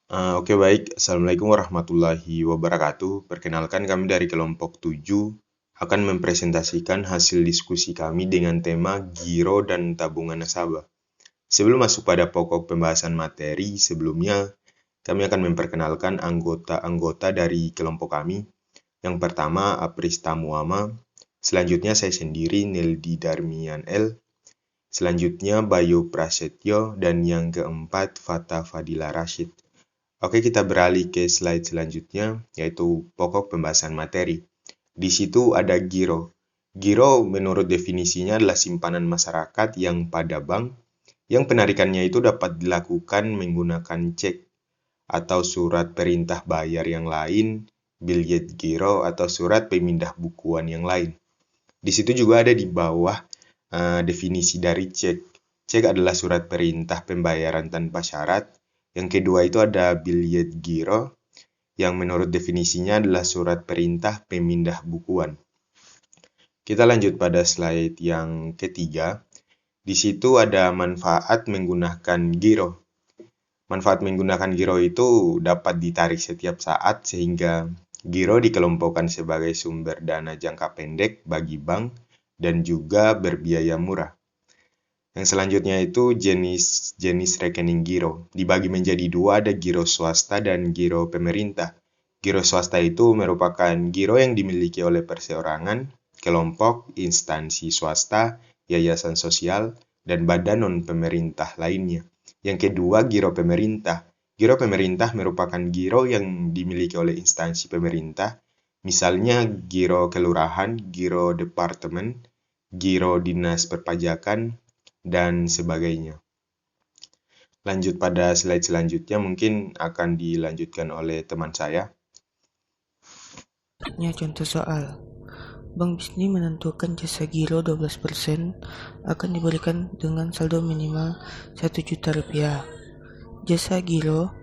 Oke baik, Assalamualaikum warahmatullahi wabarakatuh. Perkenalkan kami dari kelompok 7 akan mempresentasikan hasil diskusi kami dengan tema giro dan tabungan nasabah. Sebelum masuk pada pokok pembahasan materi, sebelumnya kami akan memperkenalkan anggota-anggota dari kelompok kami. Yang pertama, Aprista Muama. Selanjutnya saya sendiri, Neldi Darmian L. Selanjutnya, Bayu Prasetyo. Dan yang keempat, Fata Fadila Rashid. Oke, kita beralih ke slide selanjutnya, yaitu pokok pembahasan materi. Di situ ada giro. Giro menurut definisinya adalah simpanan masyarakat yang pada bank, yang penarikannya itu dapat dilakukan menggunakan cek atau surat perintah bayar yang lain, biljet giro atau surat pemindah bukuan yang lain. Di situ juga ada di bawah definisi dari cek. Cek adalah surat perintah pembayaran tanpa syarat. Yang kedua itu ada biljet giro, yang menurut definisinya adalah surat perintah pemindah bukuan. Kita lanjut pada slide yang ketiga. Di situ ada manfaat menggunakan giro. Manfaat menggunakan giro itu dapat ditarik setiap saat sehingga giro dikelompokkan sebagai sumber dana jangka pendek bagi bank dan juga berbiaya murah. Yang selanjutnya itu jenis rekening giro. Dibagi menjadi dua, ada giro swasta dan giro pemerintah. Giro swasta itu merupakan giro yang dimiliki oleh perseorangan, kelompok, instansi swasta, yayasan sosial, dan badan non-pemerintah lainnya. Yang kedua, giro pemerintah. Giro pemerintah merupakan giro yang dimiliki oleh instansi pemerintah, misalnya giro kelurahan, giro departemen, giro dinas perpajakan, dan sebagainya. Lanjut pada slide selanjutnya, mungkin akan dilanjutkan oleh teman saya. Contoh soal. Bank BSNI menentukan jasa giro 12% akan diberikan dengan saldo minimal 1 juta rupiah. Jasa giro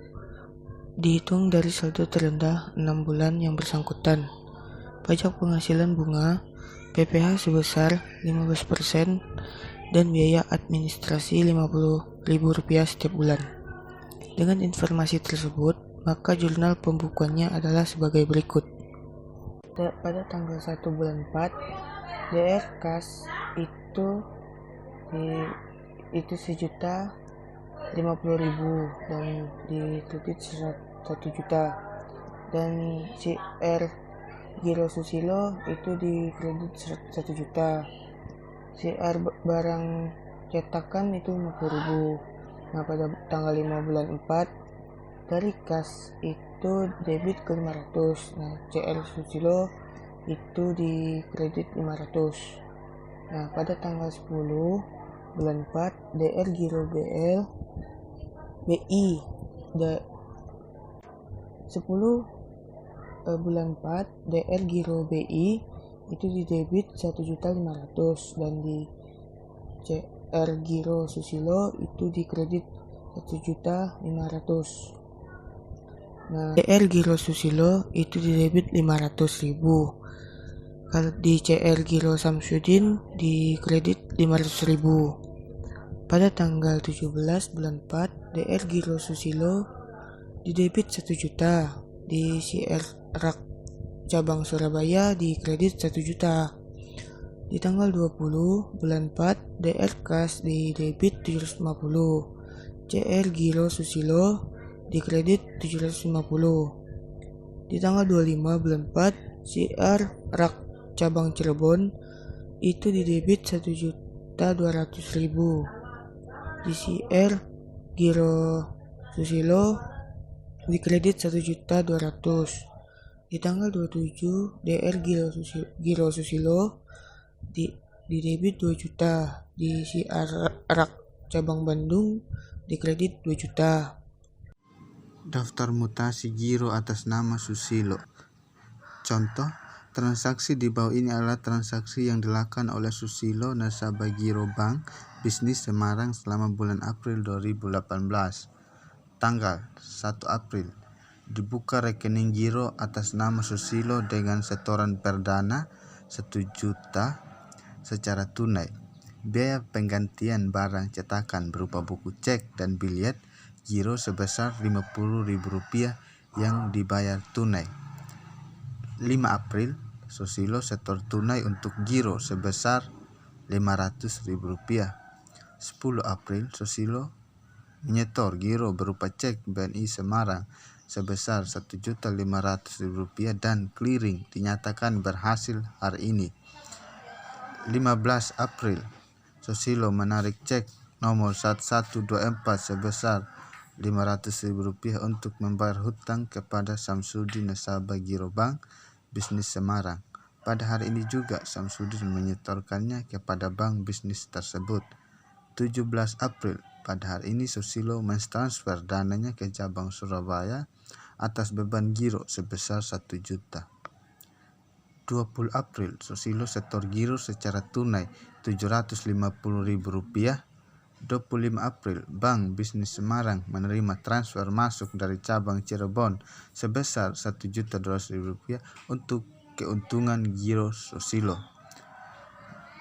dihitung dari saldo terendah 6 bulan yang bersangkutan. Pajak penghasilan bunga PPh sebesar 15% dan biaya administrasi Rp50.000 setiap bulan. Dengan informasi tersebut, maka jurnal pembukuannya adalah sebagai berikut. Pada tanggal 1 bulan 4, DR kas itu 1.050.000 dan di kredit 1 juta, dan CR Giro Susilo itu di kredit 1 juta. CR barang cetakan itu 50.000. Nah, pada tanggal 5 bulan 4 dari kas itu debit ke 500. Nah, CR Susilo itu di kredit 500. Nah, pada tanggal 10 bulan 4 DR Giro BL BI 10 bulan 4 DR Giro BI itu di debit 1.500.000 dan di CR Giro Susilo itu di kredit 1.500.000. Nah, CR Giro Susilo itu di debit 500.000. Kalau di CR Giro Samsudin di kredit 500.000. Pada tanggal 17 bulan 4, DR Giro Susilo di debit 1 juta. Di CR Rak cabang Surabaya di kredit 1 juta. Di tanggal 20 bulan 4, DR Kas di debit 750. CR Giro Susilo di kredit 750. Di tanggal 25 bulan 4, CR Rak cabang Cirebon itu di debit 1.200.000. Di CR Giro Susilo di kredit 1.200.000. Di tanggal 27 DR Giro Susilo di debit 2 juta. Di CR Rak cabang Bandung di kredit 2 juta. Daftar mutasi giro atas nama Susilo. Contoh, transaksi di bawah ini adalah transaksi yang dilakukan oleh Susilo nasabah Giro Bank Bisnis Semarang selama bulan April 2018. Tanggal 1 April, dibuka rekening giro atas nama Susilo dengan setoran perdana 1 juta secara tunai. Biaya penggantian barang cetakan berupa buku cek dan biljet giro sebesar Rp50.000 yang dibayar tunai. 5 April, Susilo setor tunai untuk giro sebesar Rp500.000. 10 April, Susilo menyetor giro berupa cek BNI Semarang sebesar Rp1.500.000 dan clearing dinyatakan berhasil hari ini. 15 April, Susilo menarik cek nomor 1124 sebesar Rp500.000 untuk membayar hutang kepada Samsudin nasabah Giro Bank Bisnis Semarang. Pada hari ini juga Samsudin menyetorkannya kepada bank bisnis tersebut. 17 April, pada hari ini Susilo mentransfer dananya ke cabang Surabaya atas beban giro sebesar 1 juta. 20 April, Susilo setor giro secara tunai Rp750.000. 25 April, Bank Bisnis Semarang menerima transfer masuk dari cabang Cirebon sebesar Rp1.200.000 untuk keuntungan giro Susilo.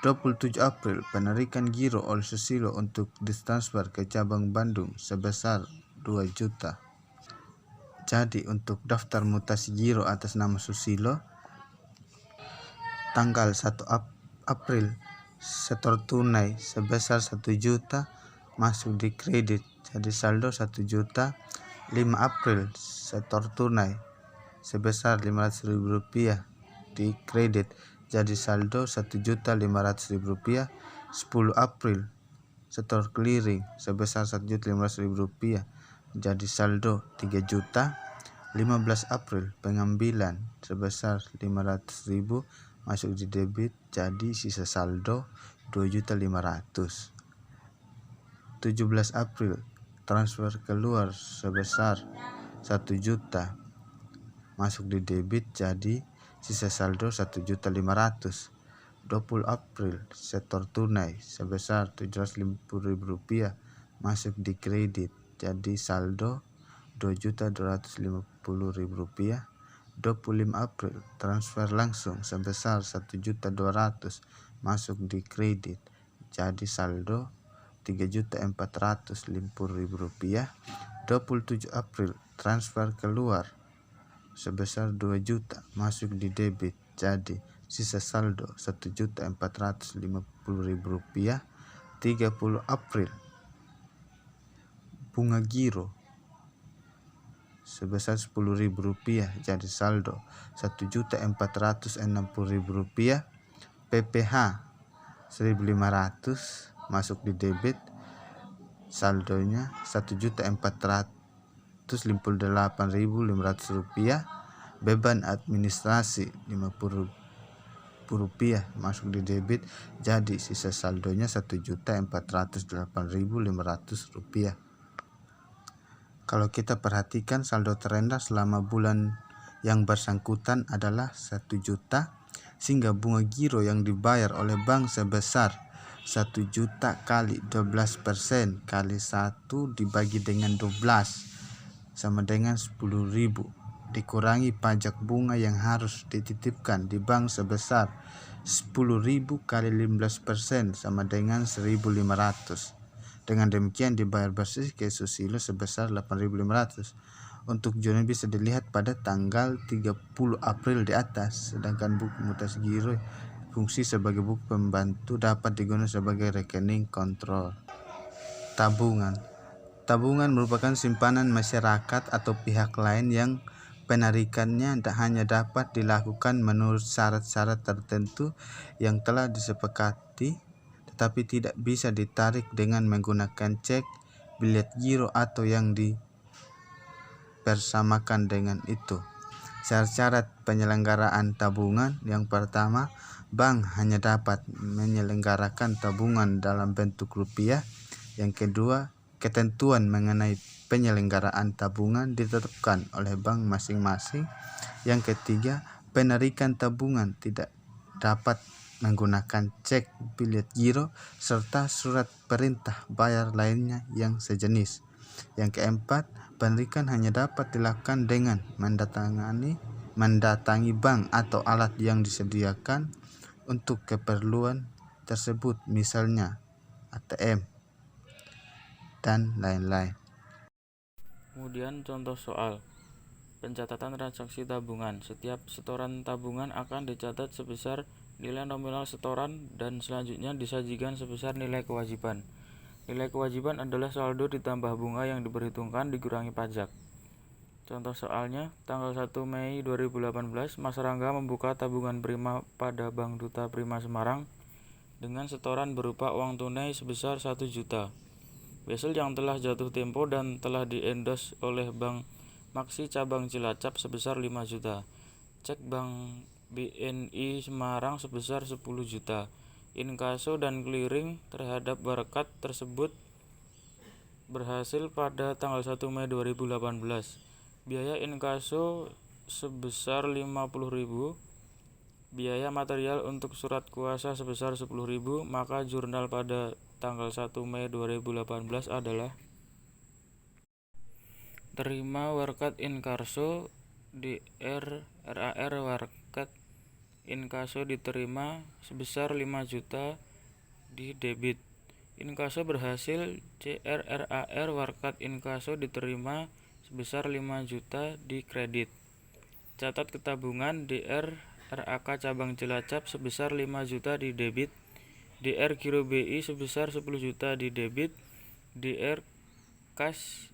27 April, penarikan giro oleh Susilo untuk ditransfer ke cabang Bandung sebesar 2 juta. Jadi untuk daftar mutasi giro atas nama Susilo, tanggal 1 April setor tunai sebesar 1 juta masuk di kredit jadi saldo 1 juta. 5 April setor tunai sebesar Rp500.000 di kredit jadi saldo Rp1.500.000. 10 April setor clearing sebesar Rp1.500.000 jadi saldo 3 juta. 15 April pengambilan sebesar Rp500.000 masuk di debit jadi sisa saldo Rp2.500.000. 17 April transfer keluar sebesar 1 juta masuk di debit jadi sisa saldo Rp1.500.000. 20 April setor tunai sebesar Rp750.000 masuk di kredit jadi saldo Rp2.250.000. 25 April transfer langsung sebesar Rp1.200.000 masuk di kredit jadi saldo Rp3.450.000. 27 April transfer keluar sebesar 2 juta masuk di debit jadi sisa saldo Rp1.450.000. 30 April bunga giro sebesar Rp10.000 jadi saldo Rp1.460.000. PPH Rp1.500 masuk di debit saldonya Rp1.458.500. Beban administrasi Rp50.000 masuk di debit jadi sisa saldonya Rp1.408.500. Kalau kita perhatikan saldo terendah selama bulan yang bersangkutan adalah 1 juta, sehingga bunga giro yang dibayar oleh bank sebesar 1 juta kali 12% kali 1 dibagi dengan 12 sama dengan 10.000 dikurangi pajak bunga yang harus dititipkan di bank sebesar 10.000 kali 15% sama dengan 1.500. Dengan demikian dibayar bersih ke Susilo sebesar 8.500. Untuk zona bisa dilihat pada tanggal 30 April di atas, sedangkan buku mutasi giro fungsi sebagai buku pembantu dapat digunakan sebagai rekening kontrol. Tabungan. Tabungan merupakan simpanan masyarakat atau pihak lain yang penarikannya hanya dapat dilakukan menurut syarat-syarat tertentu yang telah disepakati, tetapi tidak bisa ditarik dengan menggunakan cek, bilet giro atau yang dipersamakan dengan itu. Syarat-syarat penyelenggaraan tabungan: yang pertama, bank hanya dapat menyelenggarakan tabungan dalam bentuk rupiah. Yang kedua, ketentuan mengenai penyelenggaraan tabungan ditetapkan oleh bank masing-masing. Yang ketiga, penarikan tabungan tidak dapat menggunakan cek, bilet giro, serta surat perintah bayar lainnya yang sejenis. Yang keempat, penarikan hanya dapat dilakukan dengan mendatangi bank atau alat yang disediakan untuk keperluan tersebut, misalnya ATM dan lain-lain. Kemudian contoh soal. Pencatatan transaksi tabungan. Setiap setoran tabungan akan dicatat sebesar nilai nominal setoran dan selanjutnya disajikan sebesar nilai kewajiban. Nilai kewajiban adalah saldo ditambah bunga yang diperhitungkan dikurangi pajak. Contoh soalnya, tanggal 1 Mei 2018, Mas Rangga membuka tabungan prima pada Bank Duta Prima Semarang dengan setoran berupa uang tunai sebesar 1 juta. Wesel yang telah jatuh tempo dan telah diendos oleh Bank Maksi Cabang Cilacap sebesar 5 juta. Cek Bank BNI Semarang sebesar 10 juta. Inkaso dan clearing terhadap berkat tersebut berhasil pada tanggal 1 Mei 2018. Biaya inkaso sebesar 50.000. Biaya material untuk surat kuasa sebesar 10.000, maka jurnal pada tanggal 1 Mei 2018 adalah terima warkat inkaso DR RAR warkat inkaso diterima sebesar 5 juta di debit. Inkaso berhasil CR RAR warkat inkaso diterima sebesar 5 juta di kredit. Catat ketabungan DR RAK Cabang Cilacap sebesar 5 juta di debit. DR Giro BI sebesar 10 juta di debit. DR Kas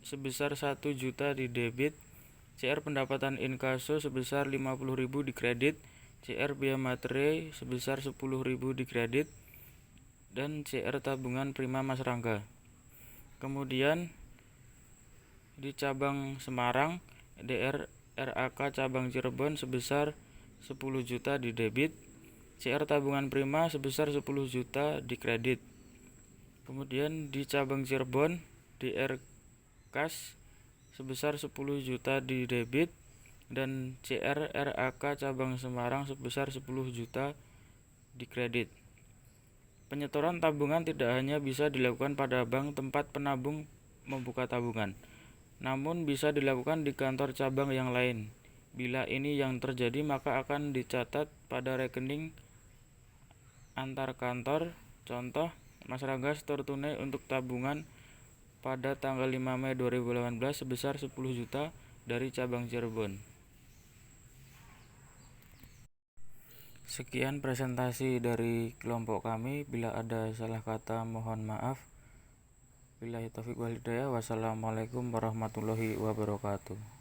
sebesar 1 juta di debit. CR pendapatan inkaso sebesar 50.000 di kredit. CR biaya materai sebesar 10.000 di kredit. Dan CR tabungan prima Mas Rangga. Kemudian di cabang Semarang, DR RAK cabang Cirebon sebesar 10 juta di debit. CR tabungan prima sebesar 10 juta di kredit. Kemudian di cabang Cirebon, DR Kas sebesar 10 juta di debit dan CR RAK cabang Semarang sebesar 10 juta di kredit. Penyetoran tabungan tidak hanya bisa dilakukan pada bank tempat penabung membuka tabungan, namun bisa dilakukan di kantor cabang yang lain. Bila ini yang terjadi, maka akan dicatat pada rekening antar kantor. Contoh, Mas Rangga setor tunai untuk tabungan pada tanggal 5 Mei 2018 sebesar 10 juta dari cabang Cirebon. Sekian presentasi dari kelompok kami. Bila ada salah kata mohon maaf. Billahi taufiq wal hidayah. Wassalamualaikum warahmatullahi wabarakatuh.